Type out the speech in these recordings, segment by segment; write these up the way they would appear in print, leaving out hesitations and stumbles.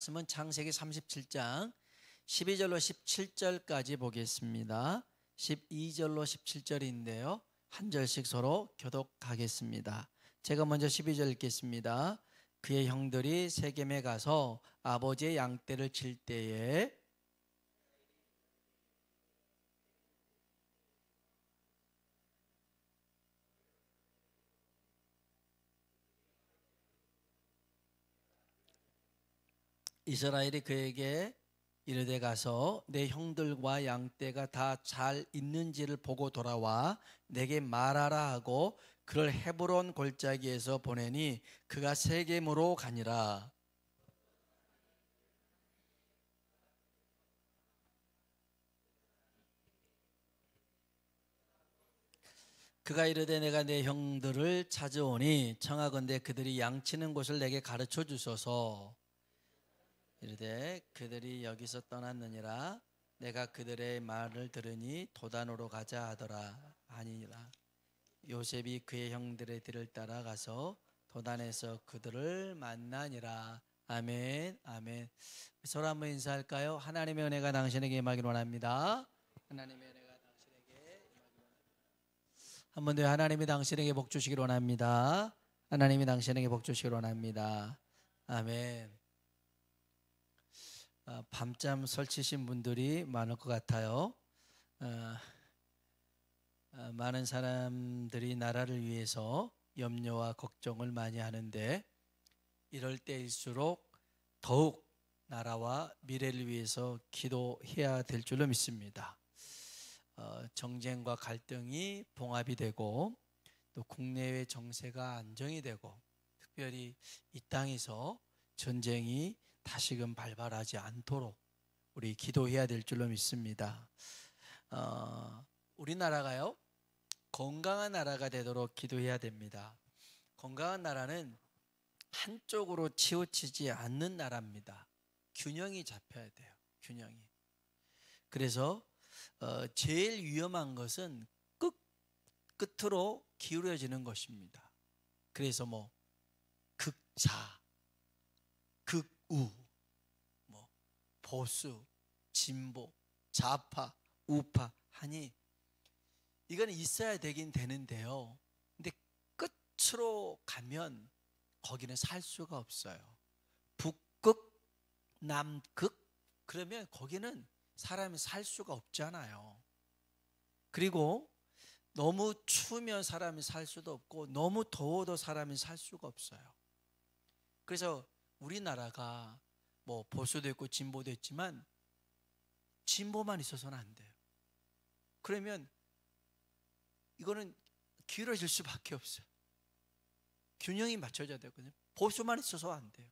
말씀은 창세기 37장 12절로 17절까지 보겠습니다. 12절로 17절인데요. 한 절씩 서로 교독하겠습니다. 제가 먼저 12절 읽겠습니다. 그의 형들이 세겜에 가서 아버지의 양떼를 칠 때에 이스라엘이 그에게 이르되 가서 내 형들과 양떼가 다 잘 있는지를 보고 돌아와 내게 말하라 하고 그를 헤브론 골짜기에서 보내니 그가 세겜으로 가니라. 그가 이르되 내가 내 형들을 찾아오니 청하건대 그들이 양치는 곳을 내게 가르쳐 주소서. 이르되 그들이 여기서 떠났느니라. 내가 그들의 말을 들으니 도단으로 가자 하더라. 아니니라. 요셉이 그의 형들의 뒤를 따라가서 도단에서 그들을 만나니라. 아멘. 아멘. 서로 한번 인사할까요? 하나님의 은혜가 당신에게 임하기를 원합니다. 하나님의 은혜가 당신에게 임하기를 원합니다. 한 번 더 하나님이 당신에게 복 주시기를 원합니다. 하나님이 당신에게 복 주시기를 원합니다. 아멘. 밤잠 설치신 분들이 많을 것 같아요. 많은 사람들이 나라를 위해서 염려와 걱정을 많이 하는데 이럴 때일수록 더욱 나라와 미래를 위해서 기도해야 될 줄로 믿습니다. 정쟁과 갈등이 봉합이 되고 또 국내외 정세가 안정이 되고 특별히 이 땅에서 전쟁이 다시금 발발하지 않도록 우리 기도해야 될 줄로 믿습니다. 우리나라가요 건강한 나라가 되도록 기도해야 됩니다. 건강한 나라는 한쪽으로 치우치지 않는 나라입니다. 균형이 잡혀야 돼요. 균형이. 그래서 제일 위험한 것은 끝으로 기울어지는 것입니다. 그래서 뭐 극좌, 극우, 뭐 보수, 진보, 좌파, 우파 하니 이건 있어야 되긴 되는데요. 근데 끝으로 가면 거기는 살 수가 없어요. 북극, 남극 그러면 거기는 사람이 살 수가 없잖아요. 그리고 너무 추우면 사람이 살 수도 없고 너무 더워도 사람이 살 수가 없어요. 그래서 우리나라가 뭐 보수도 있고 진보도 있지만 진보만 있어서는 안 돼요. 그러면 이거는 길어질 수밖에 없어요. 균형이 맞춰져야 되거든요. 보수만 있어서 안 돼요.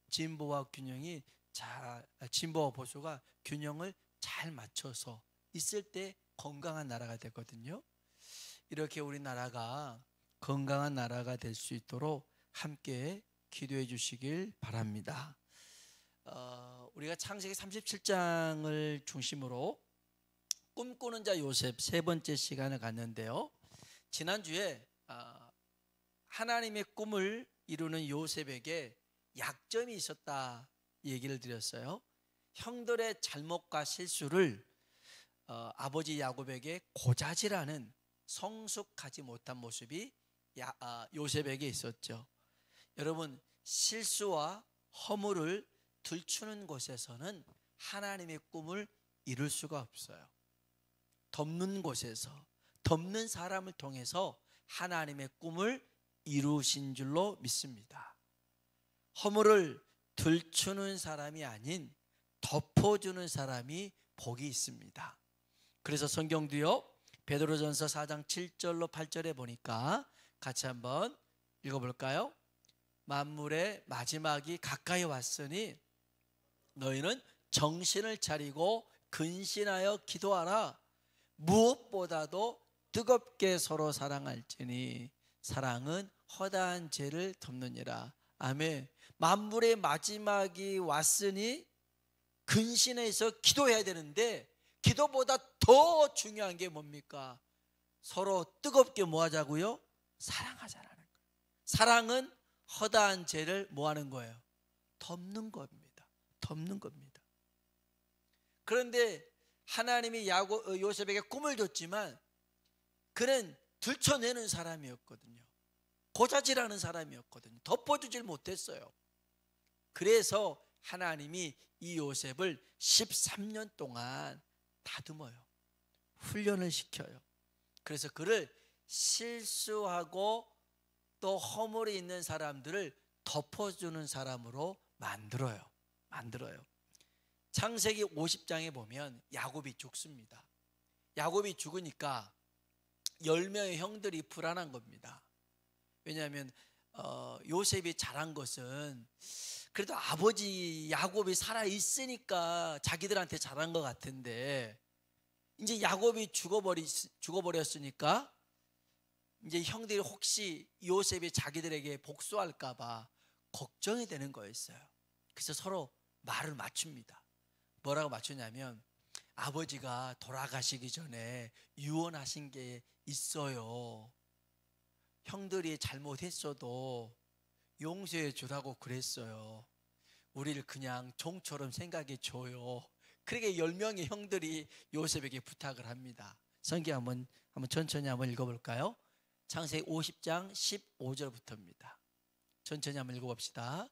진보와 보수가 균형을 잘 맞춰서 있을 때 건강한 나라가 되거든요. 이렇게 우리나라가 건강한 나라가 될 수 있도록 함께 기도해 주시길 바랍니다. 우리가 창세기 37장을 중심으로 꿈꾸는 자 요셉 세 번째 시간을 갔는데요. 지난주에 하나님의 꿈을 이루는 요셉에게 약점이 있었다 얘기를 드렸어요. 형들의 잘못과 실수를 아버지 야곱에게 고자질하는 성숙하지 못한 모습이 요셉에게 있었죠. 여러분 실수와 허물을 들추는 곳에서는 하나님의 꿈을 이룰 수가 없어요. 덮는 곳에서 덮는 사람을 통해서 하나님의 꿈을 이루신 줄로 믿습니다. 허물을 들추는 사람이 아닌 덮어주는 사람이 복이 있습니다. 그래서 성경도요 베드로전서 4장 7절로 8절에 보니까 같이 한번 읽어볼까요? 만물의 마지막이 가까이 왔으니 너희는 정신을 차리고 근신하여 기도하라. 무엇보다도 뜨겁게 서로 사랑할지니 사랑은 허다한 죄를 덮느니라. 아멘. 만물의 마지막이 왔으니 근신해서 기도해야 되는데 기도보다 더 중요한 게 뭡니까? 서로 뜨겁게 뭐 하자고요? 사랑하자라는 거예요. 사랑은 허다한 죄를 뭐 하는 거예요? 덮는 겁니다. 없는 겁니다. 그런데 하나님이 요셉에게 꿈을 줬지만 그는 들춰내는 사람이었거든요. 고자질하는 사람이었거든요. 덮어주질 못했어요. 그래서 하나님이 이 요셉을 13년 동안 다듬어요. 훈련을 시켜요. 그래서 그를 실수하고 또 허물이 있는 사람들을 덮어주는 사람으로 만들어요. 창세기 50장에 보면 야곱이 죽습니다. 야곱이 죽으니까 10명의 형들이 불안한 겁니다. 왜냐하면 요셉이 잘한 것은 그래도 아버지 야곱이 살아있으니까 자기들한테 잘한 것 같은데, 이제 야곱이 죽어버렸으니까 이제 형들이 혹시 요셉이 자기들에게 복수할까 봐 걱정이 되는 거였어요. 그래서 서로 말을 맞춥니다. 뭐라고 맞추냐면, 아버지가 돌아가시기 전에 유언하신 게 있어요. 형들이 잘못했어도 용서해 주라고 그랬어요. 우리를 그냥 종처럼 생각해 줘요. 그렇게 10명의 형들이 요셉에게 부탁을 합니다. 성경 한번 천천히 한번 읽어볼까요? 창세기 50장 15절부터입니다. 천천히 한번 읽어봅시다.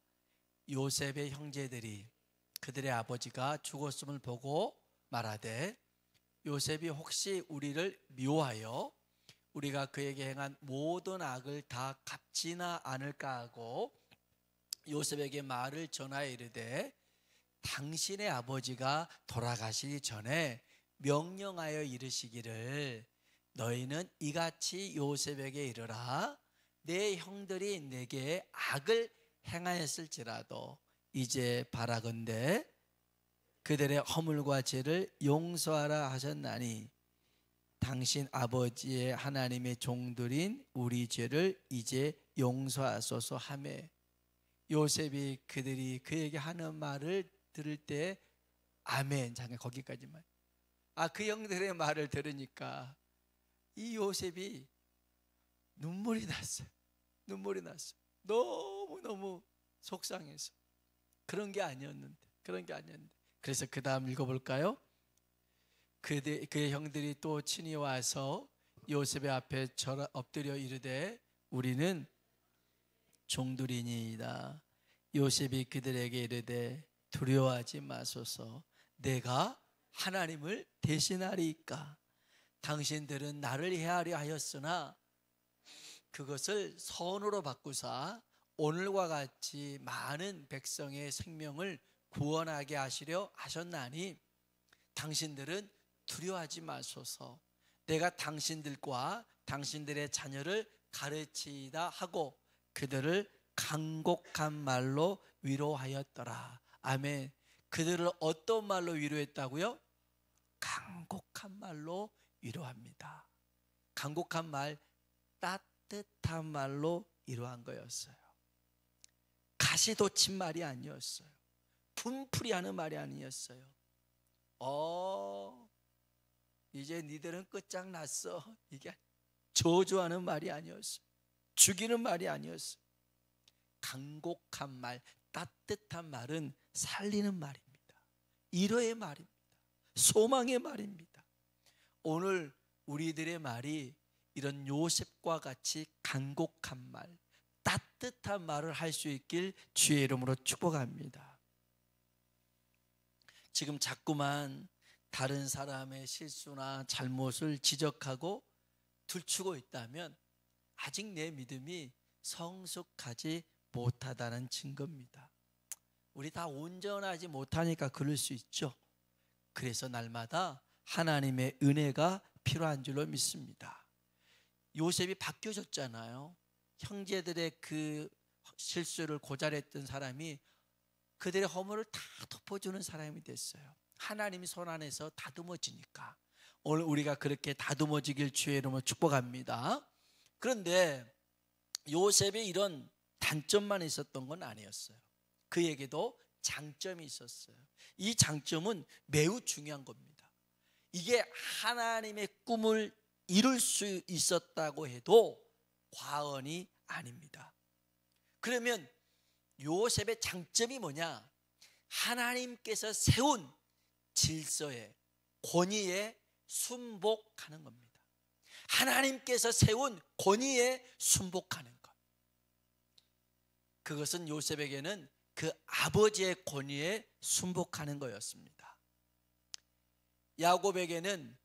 요셉의 형제들이 그들의 아버지가 죽었음을 보고 말하되, 요셉이 혹시 우리를 미워하여 우리가 그에게 행한 모든 악을 다 갚지나 않을까 하고 요셉에게 말을 전하여 이르되, 당신의 아버지가 돌아가시기 전에 명령하여 이르시기를, 너희는 이같이 요셉에게 이르라. 내 형들이 내게 악을 행하였을지라도 이제 바라건대 그들의 허물과 죄를 용서하라 하셨나니, 당신 아버지의 하나님의 종들인 우리 죄를 이제 용서하소서 하매, 요셉이 그들이 그에게 하는 말을 들을 때 아멘. 잠깐 거기까지만. 그 형들의 말을 들으니까 이 요셉이 눈물이 났어요. 너무 속상해서. 그런 게 아니었는데. 그래서 그 다음 읽어볼까요? 그의 형들이 또 친히 와서 요셉의 앞에 엎드려 이르되, 우리는 종들이니이다. 요셉이 그들에게 이르되, 두려워하지 마소서. 내가 하나님을 대신하리이까. 당신들은 나를 해하려 하였으나 그것을 선으로 바꾸사 오늘과 같이 많은 백성의 생명을 구원하게 하시려 하셨나니, 당신들은 두려워하지 마소서. 내가 당신들과 당신들의 자녀를 가르치다 하고 그들을 간곡한 말로 위로하였더라. 아멘. 그들을 어떤 말로 위로했다고요? 간곡한 말로 위로합니다. 간곡한 말, 따뜻한 말로 위로한 거였어요. 가시돋친 말이 아니었어요. 분풀이하는 말이 아니었어요. 이제 니들은 끝장났어. 이게 저주하는 말이 아니었어요. 죽이는 말이 아니었어요. 간곡한 말, 따뜻한 말은 살리는 말입니다. 위로의 말입니다. 소망의 말입니다. 오늘 우리들의 말이 이런 요셉과 같이 간곡한 말, 따뜻한 말을 할 수 있길 주의 이름으로 축복합니다. 지금 자꾸만 다른 사람의 실수나 잘못을 지적하고 들추고 있다면 아직 내 믿음이 성숙하지 못하다는 증거입니다. 우리 다 온전하지 못하니까 그럴 수 있죠. 그래서 날마다 하나님의 은혜가 필요한 줄로 믿습니다. 요셉이 바뀌어졌잖아요. 형제들의 그 실수를 고잘했던 사람이 그들의 허물을 다 덮어주는 사람이 됐어요. 하나님이 손 안에서 다듬어지니까. 오늘 우리가 그렇게 다듬어지길 주의 이름으로 축복합니다. 그런데 요셉이 이런 단점만 있었던 건 아니었어요. 그에게도 장점이 있었어요. 이 장점은 매우 중요한 겁니다. 이게 하나님의 꿈을 이룰 수 있었다고 해도 과언이 아닙니다. 그러면 요셉의 장점이 뭐냐? 하나님께서 세운 질서에, 권위에 순복하는 겁니다. 하나님께서 세운 권위에 순복하는 것. 그것은 요셉에게는 그 아버지의 권위에 순복하는 거였습니다. 야곱에게는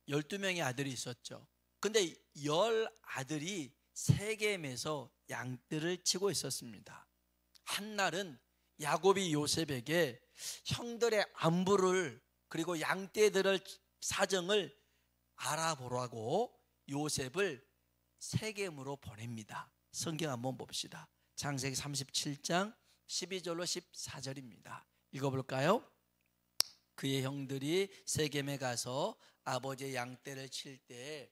12명의 아들이 있었죠. 근데 10아들이 세겜에서 양들을 치고 있었습니다. 한날은 야곱이 요셉에게 형들의 안부를, 그리고 양떼들의 사정을 알아보라고 요셉을 세겜으로 보냅니다. 성경 한번 봅시다. 창세기 37장 12절로 14절입니다. 읽어볼까요? 그의 형들이 세겜에 가서 아버지의 양떼를 칠 때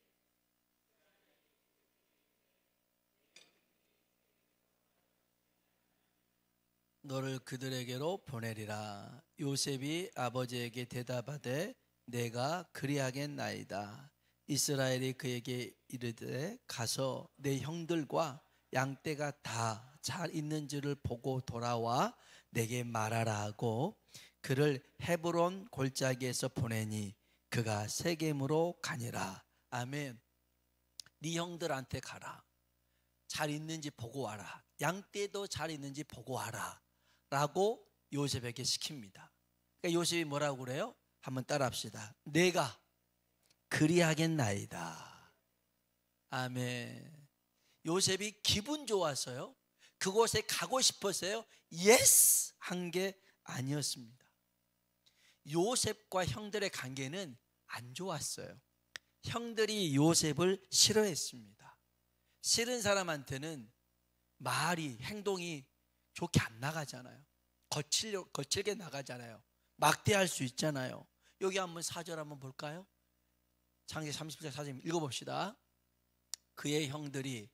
너를 그들에게로 보내리라. 요셉이 아버지에게 대답하되 내가 그리하겠나이다. 이스라엘이 그에게 이르되 가서 내 형들과 양떼가 다 잘 있는지를 보고 돌아와 내게 말하라 하고 그를 헤브론 골짜기에서 보내니 그가 세겜으로 가니라. 아멘. 네 형들한테 가라. 잘 있는지 보고 와라. 양떼도 잘 있는지 보고 와라 라고 요셉에게 시킵니다. 그러니까 요셉이 뭐라고 그래요? 한번 따라합시다. 내가 그리하겠나이다. 아멘. 요셉이 기분 좋아서요, 그곳에 가고 싶어서요, 예스 한 게 아니었습니다. 요셉과 형들의 관계는 안 좋았어요. 형들이 요셉을 싫어했습니다. 싫은 사람한테는 말이, 행동이 좋게 안 나가잖아요. 거칠게 나가잖아요. 막대할 수 있잖아요. 여기 한번 4절 한번 볼까요? 창세기 30장 4절 읽어봅시다. 그의 형들이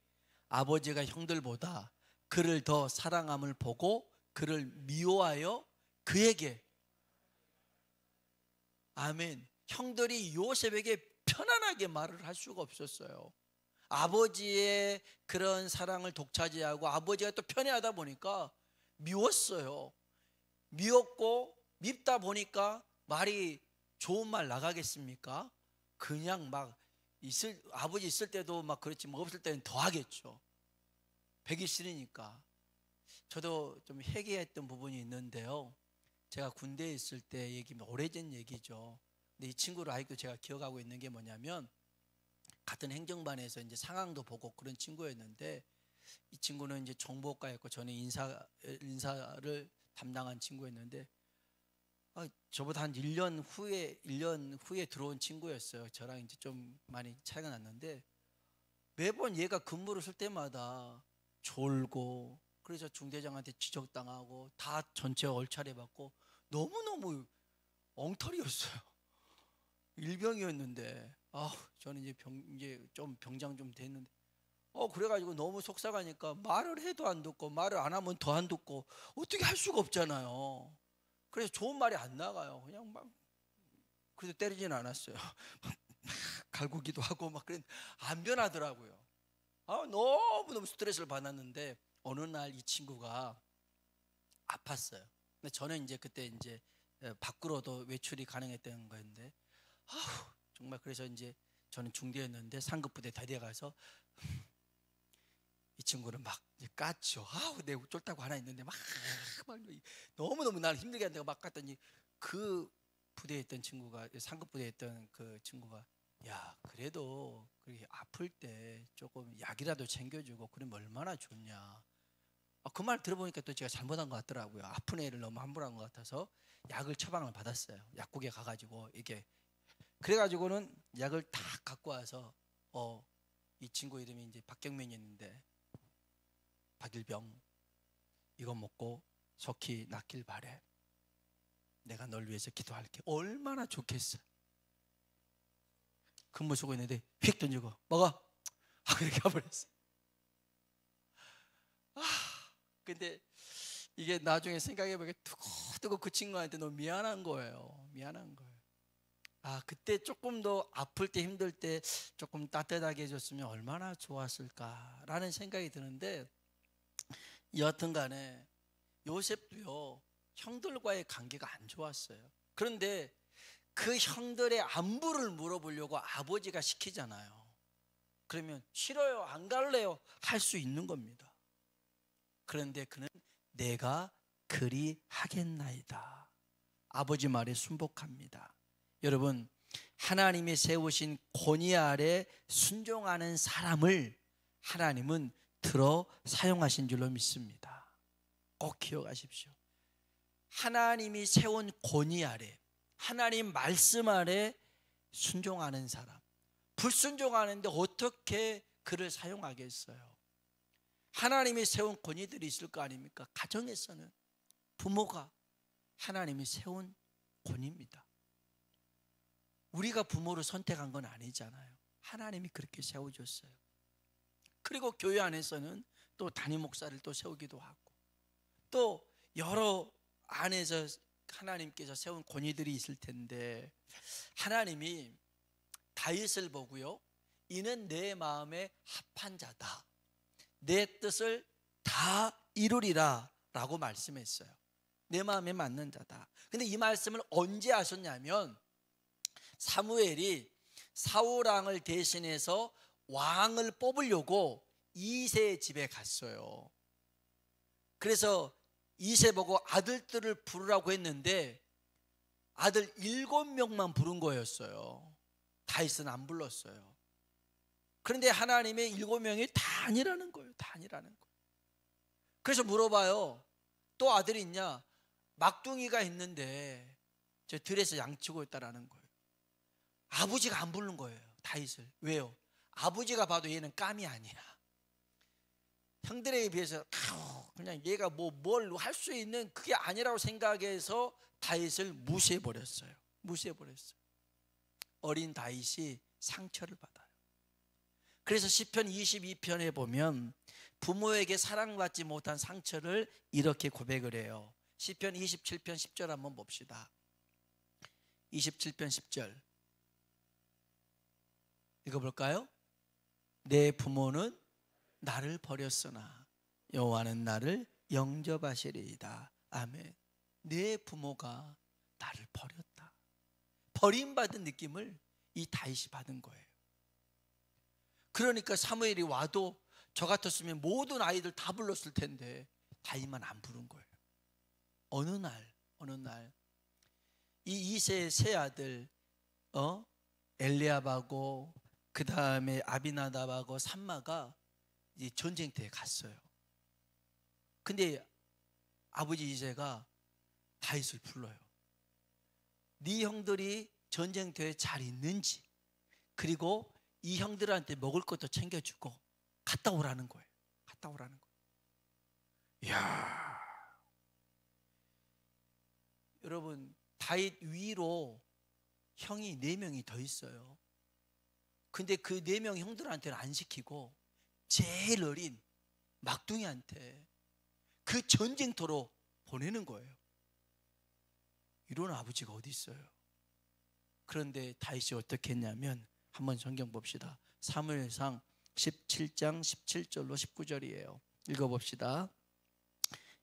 아버지가 형들보다 그를 더 사랑함을 보고 그를 미워하여 그에게, 아멘. 형들이 요셉에게 편안하게 말을 할 수가 없었어요. 아버지의 그런 사랑을 독차지하고 아버지가 또 편애하다 보니까 미웠어요. 미웠고 밉다 보니까 말이 좋은 말 나가겠습니까? 그냥 막 아버지 있을 때도 막 그렇지, 뭐 없을 때는 더 하겠죠. 배기 싫으니까. 저도 좀 회개했던 부분이 있는데요, 제가 군대에 있을 때 얘기면 오래전 얘기죠. 근데 이 친구를 아직도 제가 기억하고 있는 게 뭐냐면, 같은 행정반에서 이제 상황도 보고 그런 친구였는데, 이 친구는 이제 정보과였고 저는 인사를 담당한 친구였는데, 저보다 한 1년 후에 들어온 친구였어요. 저랑 이제 좀 많이 차이가 났는데, 매번 얘가 근무를 쓸 때마다 졸고, 그래서 중대장한테 지적당하고 다 전체 얼차려 받고 너무너무 엉터리였어요. 일병이었는데, 저는 이제 좀 병장 좀 됐는데, 그래가지고 너무 속상하니까 말을 해도 안 듣고 말을 안 하면 더 안 듣고 어떻게 할 수가 없잖아요. 그래서 좋은 말이 안 나가요. 그냥 막, 그래도 때리진 않았어요. 갈구기도 하고 막 그랬는데 안 변하더라고요. 너무너무 스트레스를 받았는데 어느 날 이 친구가 아팠어요. 근데 저는 이제 그때 이제 밖으로도 외출이 가능했던 거였는데, 정말 그래서 이제 저는 중대였는데 상급부대 대대 가서 이 친구를 막 깠죠. 내가 쫄다고 하나 있는데 막 너무너무 나를 힘들게 한다고 막 깠더니, 그 부대에 있던 친구가, 상급부대에 있던 그 친구가, 야, 그래도 그렇게 아플 때 조금 약이라도 챙겨주고 그러면 얼마나 좋냐. 그 말 들어보니까 또 제가 잘못한 것 같더라고요. 아픈 애를 너무 함부로 한 것 같아서 약을 처방을 받았어요. 약국에 가가지고 이게, 그래가지고는 약을 다 갖고 와서 이 친구 이름이 이제 박경민이었는데, 박일병, 이거 먹고 속히 낫길 바래. 내가 널 위해서 기도할게. 얼마나 좋겠어. 근무 쓰고 있는데 휙 던지고 먹어. 그렇게 가버렸어요. 근데 이게 나중에 생각해보니까 두고두고 그 친구한테 너무 미안한 거예요. 미안한 거예요. 그때 조금 더 아플 때, 힘들 때 조금 따뜻하게 해줬으면 얼마나 좋았을까라는 생각이 드는데, 여하튼 간에 요셉도요, 형들과의 관계가 안 좋았어요. 그런데 그 형들의 안부를 물어보려고 아버지가 시키잖아요. 그러면 싫어요, 안 갈래요 할 수 있는 겁니다. 그런데 그는 내가 그리 하겠나이다. 아버지 말에 순복합니다. 여러분, 하나님이 세우신 권위 아래 순종하는 사람을 하나님은 들어 사용하신 줄로 믿습니다. 꼭 기억하십시오. 하나님이 세운 권위 아래, 하나님 말씀 아래 순종하는 사람, 불순종하는데 어떻게 그를 사용하겠어요? 하나님이 세운 권위들이 있을 거 아닙니까? 가정에서는 부모가 하나님이 세운 권위입니다. 우리가 부모를 선택한 건 아니잖아요. 하나님이 그렇게 세워줬어요. 그리고 교회 안에서는 또 담임 목사를 또 세우기도 하고, 또 여러 안에서 하나님께서 세운 권위들이 있을 텐데, 하나님이 다윗을 보고요, 이는 내 마음에 합한 자다, 내 뜻을 다 이루리라 라고 말씀했어요. 내 마음에 맞는 자다. 근데 이 말씀을 언제 하셨냐면, 사무엘이 사울 왕을 대신해서 왕을 뽑으려고 이새의 집에 갔어요. 그래서 이새 보고 아들들을 부르라고 했는데 아들 7명만 부른 거였어요. 다윗은 안 불렀어요. 그런데 하나님의 7명이 다 아니라는 거예요. 다 아니라는 거예요. 그래서 물어봐요. 또 아들이 있냐? 막둥이가 있는데 저 들에서 양치고 있다라는 거예요. 아버지가 안 부른 거예요, 다윗을. 왜요? 아버지가 봐도 얘는 깜이 아니야. 형들에 비해서 그냥 얘가 뭘 할 수 있는 그게 아니라고 생각해서 다윗을 무시해버렸어요. 무시해버렸어요. 어린 다윗이 상처를 받아요. 그래서 시편 22편에 보면 부모에게 사랑받지 못한 상처를 이렇게 고백을 해요. 시편 27편 10절 한번 봅시다. 27편 10절 읽어볼까요? 내 부모는 나를 버렸으나 여호와는 나를 영접하시리이다. 아멘. 내 부모가 나를 버렸다. 버림받은 느낌을 이 다윗이 받은 거예요. 그러니까 사무엘이 와도 저 같았으면 모든 아이들 다 불렀을 텐데 다윗만 안 부른 거예요. 어느 날 이 이새의 세 아들 엘리압하고 그 다음에 아비나답하고 삼마가 이제 전쟁터에 갔어요. 근데 아버지 이새가 다윗을 불러요. 네 형들이 전쟁터에 잘 있는지, 그리고 이 형들한테 먹을 것도 챙겨주고 갔다 오라는 거예요. 갔다 오라는 거예요. 이야, 여러분, 다윗 위로 형이 4명이 더 있어요. 근데 그 4명 형들한테는 안 시키고 제일 어린 막둥이한테 그 전쟁터로 보내는 거예요. 이런 아버지가 어디 있어요? 그런데 다윗이 어떻게 했냐면, 한번 성경 봅시다. 사무엘상 17장 17절로 19절이에요. 읽어봅시다.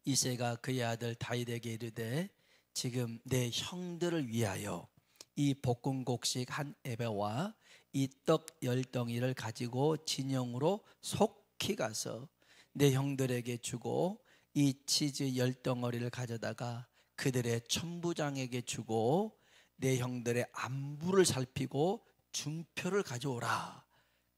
이새가 그의 아들 다윗에게 이르되 지금 내 형들을 위하여 이 볶음곡식 한 에바와 이 떡 10덩이를 가지고 진영으로 속히 가서 내 형들에게 주고 이 치즈 10덩어리를 가져다가 그들의 천부장에게 주고 내 형들의 안부를 살피고 중표를 가져오라.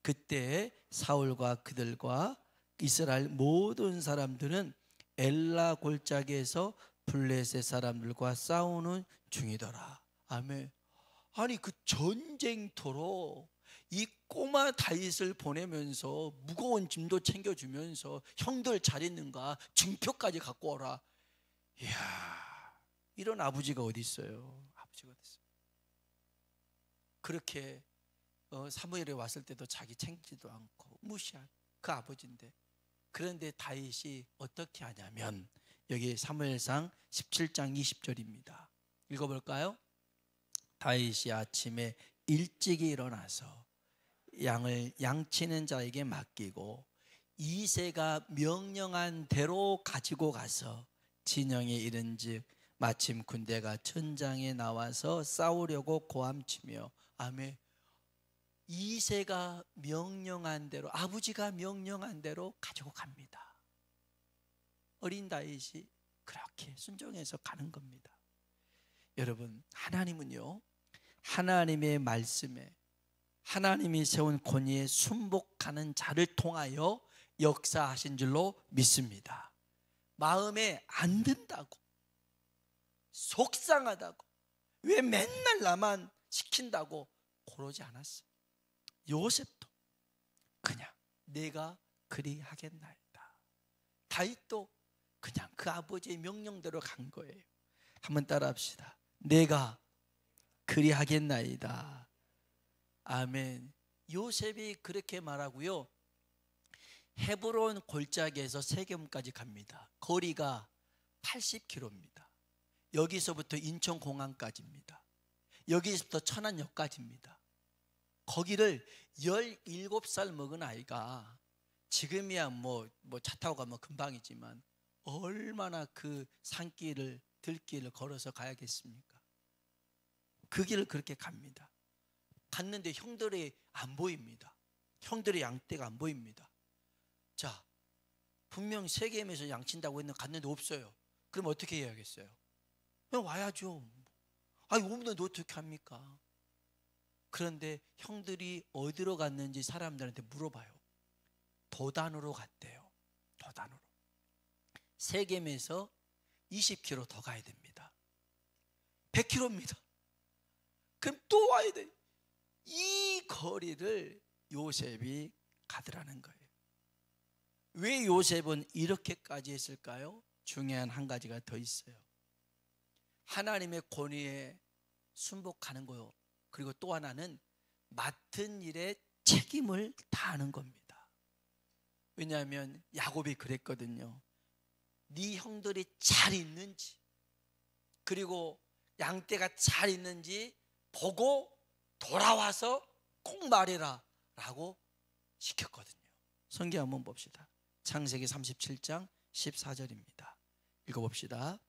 그때 사울과 그들과 이스라엘 모든 사람들은 엘라 골짜기에서 블레셋 사람들과 싸우는 중이더라. 아멘. 아니, 그 전쟁터로 이 꼬마 다윗을 보내면서 무거운 짐도 챙겨주면서 형들 잘 있는가 증표까지 갖고 오라. 이야, 이런 아버지가 어디 있어요? 아버지가 어디 있어요? 그렇게 사무엘에 왔을 때도 자기 챙기지도 않고 무시한 그 아버지인데, 그런데 다윗이 어떻게 하냐면 여기 사무엘상 17장 20절입니다. 읽어볼까요? 다윗이 아침에 일찍이 일어나서 양을 양치는 자에게 맡기고 이새가 명령한 대로 가지고 가서 진영에 이른즉 마침 군대가 전장에 나와서 싸우려고 고함치며. 아멘. 이새가 명령한 대로, 아버지가 명령한 대로 가지고 갑니다. 어린 다윗이 그렇게 순종해서 가는 겁니다. 여러분, 하나님은요, 하나님의 말씀에, 하나님이 세운 권위에 순복하는 자를 통하여 역사하신 줄로 믿습니다. 마음에 안 든다고, 속상하다고, 왜 맨날 나만 시킨다고 그러지 않았어요. 요셉도 그냥 내가 그리하겠나이다. 다윗도 그냥 그 아버지의 명령대로 간 거예요. 한번 따라합시다. 내가 그리하겠나이다. 아멘. 요셉이 그렇게 말하고요, 헤브론 골짜기에서 세겜까지 갑니다. 거리가 80km입니다. 여기서부터 인천공항까지입니다. 여기서부터 천안역까지입니다. 거기를 17살 먹은 아이가, 지금이야 뭐 차 타고 가면 금방이지만 얼마나 그 산길을, 들길을 걸어서 가야겠습니까? 그 길을 그렇게 갑니다. 갔는데 형들이 안 보입니다. 형들의 양떼가 안 보입니다. 자, 분명 세겜에서 양친다고 했는데 갔는데 없어요. 그럼 어떻게 해야겠어요? 그냥 와야죠. 아니, 오면 어떻게 합니까? 그런데 형들이 어디로 갔는지 사람들한테 물어봐요. 도단으로 갔대요. 도단으로. 세겜에서 20km 더 가야 됩니다. 100km입니다. 그럼 또 와야 돼. 이 거리를 요셉이 가더라는 거예요. 왜 요셉은 이렇게까지 했을까요? 중요한 한 가지가 더 있어요. 하나님의 권위에 순복하는 거요. 그리고 또 하나는 맡은 일에 책임을 다하는 겁니다. 왜냐하면 야곱이 그랬거든요. 네 형들이 잘 있는지, 그리고 양떼가 잘 있는지 보고 돌아와서 꼭 말해라 라고 시켰거든요. 성경 한번 봅시다. 창세기 37장 14절입니다. 읽어봅시다.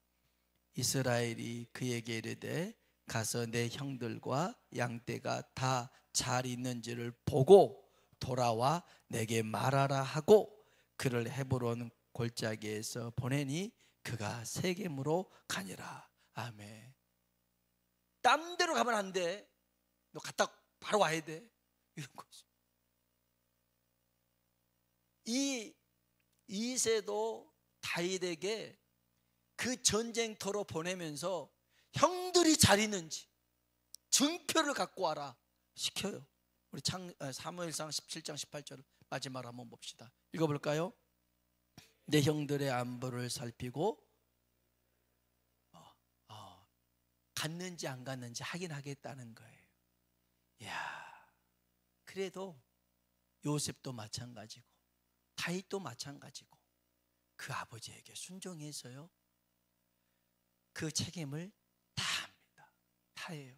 이스라엘이 그에게 이르되 가서 내 형들과 양떼가 다 잘 있는지를 보고 돌아와 내게 말하라 하고 그를 헤브론 골짜기에서 보내니 그가 세겜으로 가니라. 아멘. 딴 데로 가면 안 돼. 너 갔다 바로 와야 돼. 이런 거죠. 이 이새도 다윗에게 그 전쟁터로 보내면서 형들이 잘 있는지 증표를 갖고 와라 시켜요. 우리 사무엘상 17장 18절 마지막으로 한번 봅시다. 읽어볼까요? 내 형들의 안부를 살피고 갔는지 안 갔는지 확인하겠다는 거예요. 이야, 그래도 요셉도 마찬가지고 다윗도 마찬가지고 그 아버지에게 순종해서요, 그 책임을 다 합니다. 다 해요.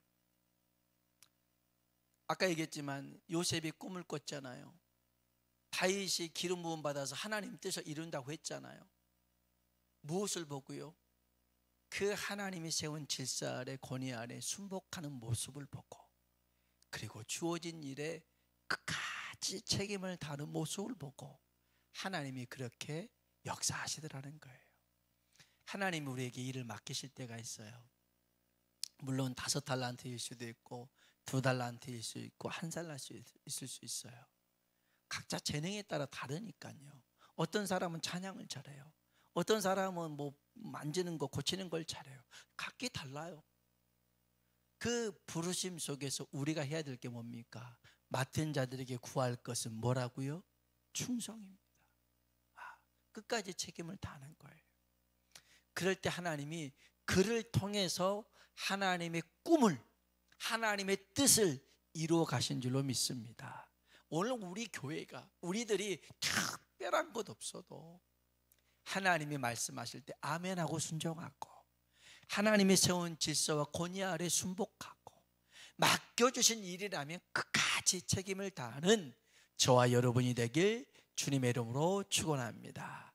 아까 얘기했지만 요셉이 꿈을 꿨잖아요. 다윗이 기름 부음 받아서 하나님 뜻을 이룬다고 했잖아요. 무엇을 보고요? 그 하나님이 세운 질살의 권위 아래 순복하는 모습을 보고, 그리고 주어진 일에 끝까지 책임을 다하는 모습을 보고 하나님이 그렇게 역사하시더라는 거예요. 하나님이 우리에게 일을 맡기실 때가 있어요. 물론 5달란트일 수도 있고 2달란트일 수 있고 1달란트 있을 수 있어요. 각자 재능에 따라 다르니까요. 어떤 사람은 찬양을 잘해요. 어떤 사람은 뭐 만지는 거 고치는 걸 잘해요. 각기 달라요. 그 부르심 속에서 우리가 해야 될 게 뭡니까? 맡은 자들에게 구할 것은 뭐라고요? 충성입니다. 끝까지 책임을 다하는 거예요. 그럴 때 하나님이 그를 통해서 하나님의 꿈을, 하나님의 뜻을 이루어 가신 줄로 믿습니다. 오늘 우리 교회가, 우리들이 특별한 것 없어도 하나님이 말씀하실 때 아멘하고 순종하고, 하나님이 세운 질서와 권위 아래 순복하고, 맡겨주신 일이라면 끝까지 책임을 다하는 저와 여러분이 되길 주님의 이름으로 축원합니다.